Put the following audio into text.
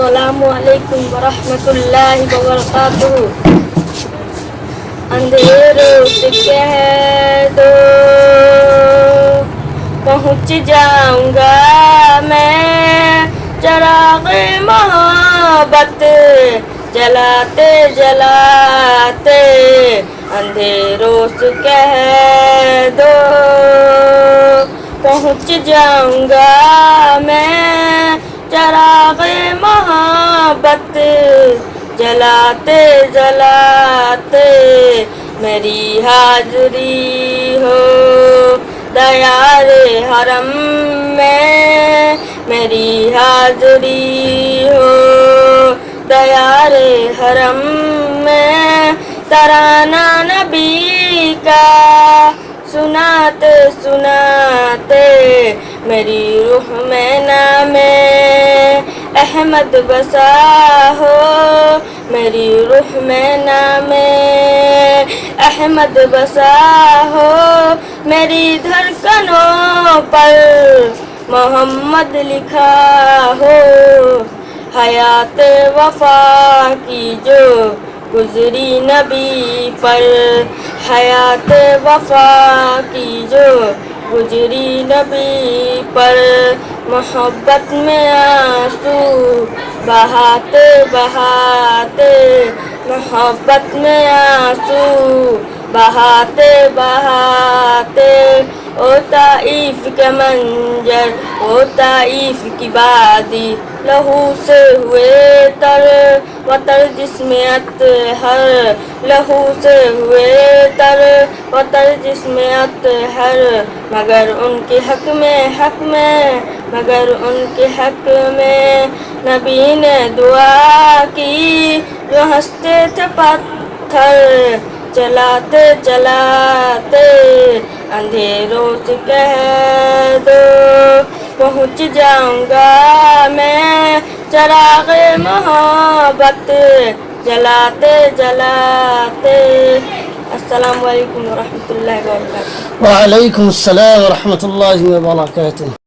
السلام علیکم ورحمۃ اللہ وبرکاتہ. اندھیروں سے کہہ دو پہنچ جاؤں گا میں چراغ محبت جلاتے جلاتے. اندھیروں سے کہہ دو پہنچ جاؤں گا میں چراغ محبت جلاتے جلاتے. میری حاضری ہو دیار حرم میں, میری حاضری ہو دیار حرم میں. ترانہ نبی کا سناتے سناتے میری روح میں نام احمد بسا ہو, میری روح میں نام احمد بسا ہو. میری دھڑکنوں پر محمد لکھا ہو. حیات وفا کی جو گزری نبی پر, حیات وفا کی جو گزری نبی پر. محبت میں آنسو بہاتے بہاتے, محبت میں آنسو بہاتے بہاتے. او طائف کے منظر, او طائف کی وادی, لہو سے ہوئے تر وتر جسم اطہر, لہو سے ہوئے تر وتر جسم اطہر. مگر ان کے حق میں مگر ان کے حق میں نبی نے دعا کی جو ہنستے تھے پتھر چلاتے چلاتے. اندھیروں سے کہہ دو پہنچ جاؤں گا میں چراغ محبت جلاتے جلاتے. السلام علیکم ورحمۃ اللہ وبرکاتہ. وعلیکم السلام ورحمۃ اللہ وبرکاتہ.